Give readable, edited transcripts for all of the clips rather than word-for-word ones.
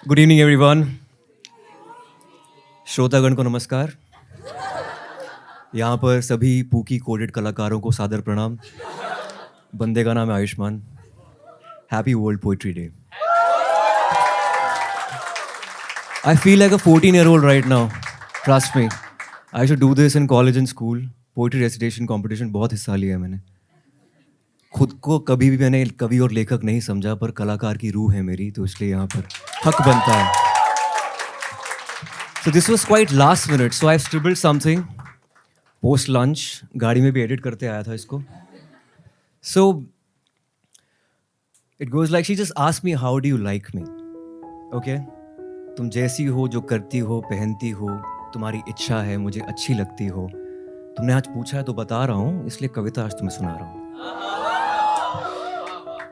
Good evening everyone. श्रोतागण को नमस्कार। यहाँ पर सभी पूकी कोडेड कलाकारों को सादर प्रणाम। बंदे का नाम है Ayushman. Happy world poetry day. I feel like a 14-year-old right now. Trust me. I should do this in college and school. Poetry recitation competition बहुत हिस्सा लिया है मैंने। खुद को कभी भी मैंने कवि और लेखक नहीं समझा, पर कलाकार की रूह है मेरी, तो इसलिए यहाँ पर हक बनता है। So this was quite last minute. So I've scribbled something post lunch. गाड़ी में भी एडिट करते आया था इसको। So it goes like, she just asked me, how do you like me? Okay? तुम जैसी हो, जो करती हो, पहनती हो, तुम्हारी इच्छा है, मुझे अच्छी लगती हो। तुमने आज पूछा है तो बता रहा हूँ, इसलिए कविता आज तुम्हें सुना रहा हूँ।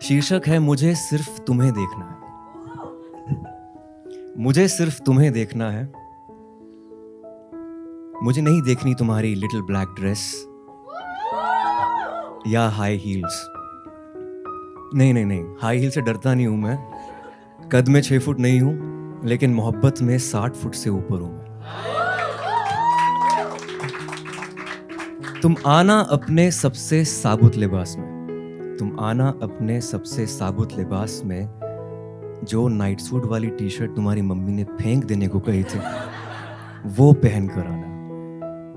शीर्षक है मुझे सिर्फ तुम्हें देखना है। मुझे सिर्फ तुम्हें देखना है। मुझे नहीं देखनी तुम्हारी लिटिल ब्लैक ड्रेस या हाई हील्स। नहीं, हाई हील से डरता नहीं हूं मैं। कद में 6 फुट नहीं हूं, लेकिन मोहब्बत में 60 फुट से ऊपर हूं मैं। तुम आना अपने सबसे साबुत लिबास में। तुम आना अपने सबसे साबुत लिबास में। जो नाइट सूट वाली टी शर्ट तुम्हारी मम्मी ने फेंक देने को कही थी, वो पहन कर आना।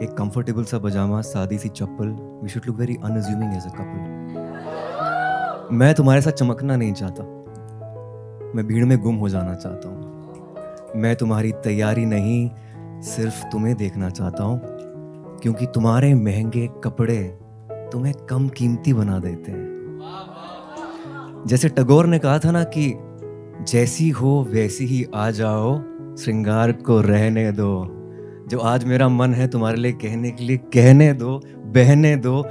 एक कंफर्टेबल सा पजामा, सादी सी चप्पल। We should look very unassuming as a couple. मैं तुम्हारे साथ चमकना नहीं चाहता, मैं भीड़ में गुम हो जाना चाहता हूँ। मैं तुम्हारी तैयारी नहीं, सिर्फ तुम्हें देखना चाहता हूँ, क्योंकि तुम्हारे महंगे कपड़े तुम्हें कम कीमती बना देते हैं। जैसे टैगोर ने कहा था ना कि जैसी हो वैसी ही आ जाओ, श्रृंगार को रहने दो। जो आज मेरा मन है तुम्हारे लिए कहने के लिए, कहने दो, बहने दो।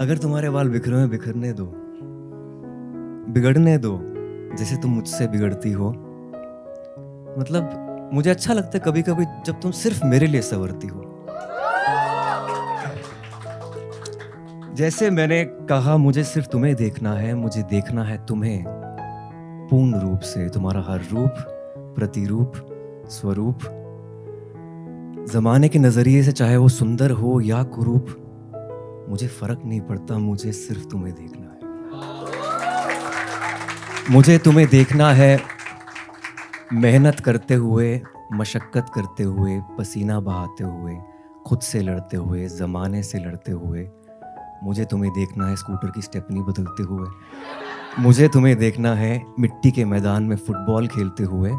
अगर तुम्हारे बाल बिखरे हैं, बिखरने दो, बिगड़ने दो, जैसे तुम मुझसे बिगड़ती हो। मतलब मुझे अच्छा लगता है कभी कभी जब तुम सिर्फ मेरे लिए संवरती हो। जैसे मैंने कहा, मुझे सिर्फ तुम्हें देखना है, मुझे देखना है तुम्हें पूर्ण रूप से। तुम्हारा हर रूप, प्रतिरूप, स्वरूप। जमाने के नजरिए से चाहे वो सुंदर हो या कुरूप, मुझे फर्क नहीं पड़ता, मुझे सिर्फ तुम्हें देखना है। मुझे तुम्हें देखना है मेहनत करते हुए, मशक्कत करते हुए, पसीना बहाते हुए, खुद से लड़ते हुए, ज़माने से लड़ते हुए। मुझे तुम्हें देखना है स्कूटर की स्टेपनी बदलते हुए। मुझे तुम्हें देखना है मिट्टी के मैदान में फुटबॉल खेलते हुए।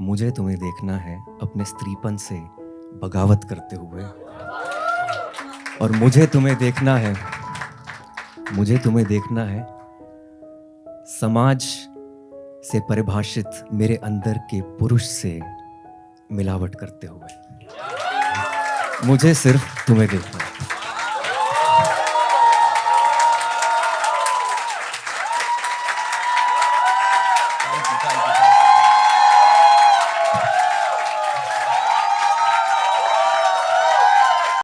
मुझे तुम्हें देखना है अपने स्त्रीपन से बगावत करते हुए। और मुझे तुम्हें देखना है, मुझे तुम्हें देखना है समाज से परिभाषित मेरे अंदर के पुरुष से मिलावट करते हुए। मुझे सिर्फ तुम्हें देखना है।